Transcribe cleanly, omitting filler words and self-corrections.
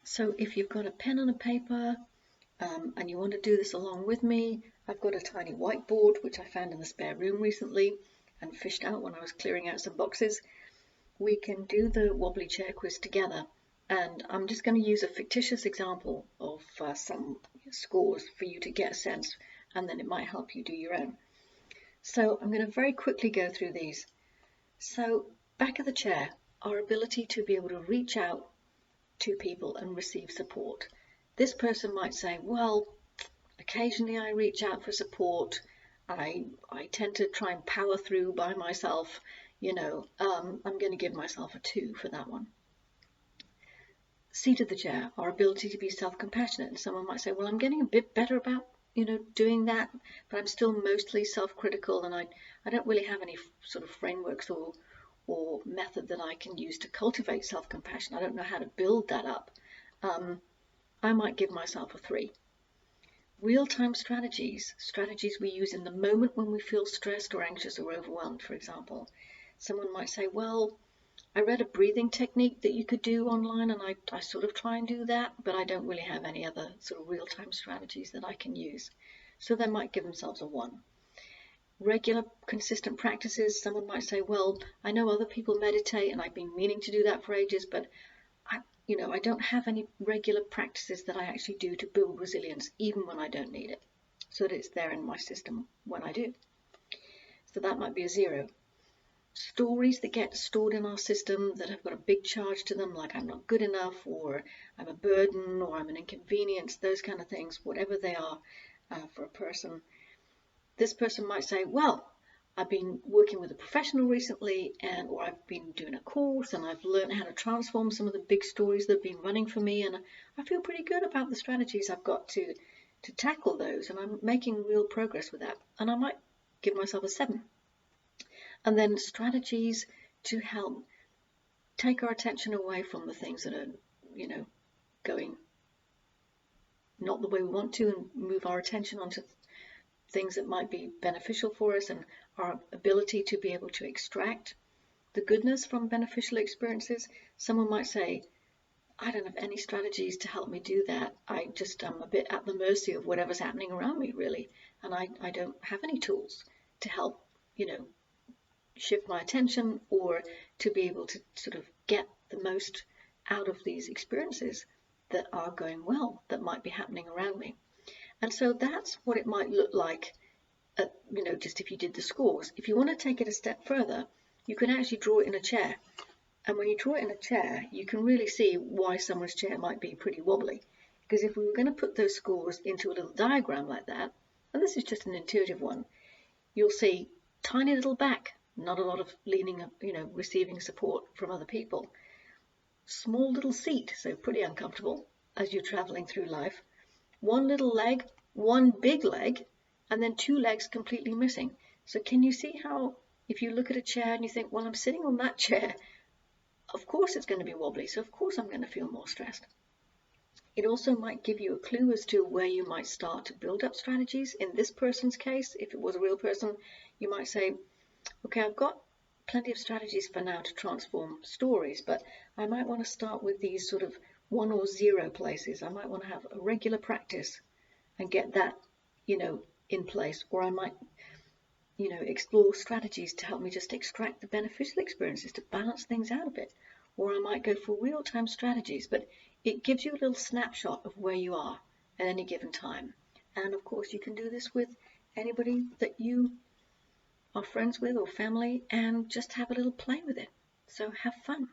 So if you've got a pen and a paper and you want to do this along with me, I've got a tiny whiteboard which I found in the spare room recently and fished out when I was clearing out some boxes. We can do the wobbly chair quiz together, and I'm just going to use a fictitious example of some scores for you to get a sense, and then it might help you do your own. So I'm going to very quickly go through these. So back of the chair, our ability to be able to reach out to people and receive support. This person might say, well, occasionally I reach out for support. I tend to try and power through by myself. I'm going to give myself a 2 for that one. Seat of the chair, our ability to be self-compassionate. And someone might say, well, I'm getting a bit better about doing that, but I'm still mostly self-critical, and I don't really have any sort of frameworks or method that I can use to cultivate self-compassion. I don't know how to build that up. I might give myself a 3. Real-time strategies we use in the moment when we feel stressed or anxious or overwhelmed, for example. Someone might say, well, I read a breathing technique that you could do online, and I sort of try and do that, but I don't really have any other sort of real-time strategies that I can use. So they might give themselves a 1. Regular, consistent practices, someone might say, well, I know other people meditate and I've been meaning to do that for ages, but I don't have any regular practices that I actually do to build resilience, even when I don't need it, so that it's there in my system when I do. So that might be a 0. Stories that get stored in our system that have got a big charge to them, like I'm not good enough, or I'm a burden, or I'm an inconvenience, those kind of things, whatever they are for a person. This person might say, well, I've been working with a professional recently, or I've been doing a course and I've learned how to transform some of the big stories that have been running for me, and I feel pretty good about the strategies I've got to tackle those, and I'm making real progress with that, and I might give myself a 7. And then strategies to help take our attention away from the things that are, going not the way we want to, and move our attention onto things that might be beneficial for us, and our ability to be able to extract the goodness from beneficial experiences. Someone might say, I don't have any strategies to help me do that. I just am a bit at the mercy of whatever's happening around me, really, and I don't have any tools to help, shift my attention, or to be able to sort of get the most out of these experiences that are going well, that might be happening around me. And so that's what it might look like, just if you did the scores. If you want to take it a step further, you can actually draw it in a chair. And when you draw it in a chair, you can really see why someone's chair might be pretty wobbly. Because if we were going to put those scores into a little diagram like that, and this is just an intuitive one, you'll see tiny little back, not a lot of leaning, receiving support from other people. Small little seat, so pretty uncomfortable as you're traveling through life. One little leg, one big leg, and then 2 legs completely missing. So can you see how, if you look at a chair and you think, well, I'm sitting on that chair, of course it's going to be wobbly, so of course I'm going to feel more stressed. It also might give you a clue as to where you might start to build up strategies. In this person's case, if it was a real person, you might say, okay, I've got plenty of strategies for now to transform stories, but I might want to start with these sort of 1 or 0 places. I might want to have a regular practice and get that, in place, or I might, explore strategies to help me just extract the beneficial experiences to balance things out a bit, or I might go for real-time strategies, but it gives you a little snapshot of where you are at any given time. And of course, you can do this with anybody that you are friends with or family, and just have a little play with it. So have fun.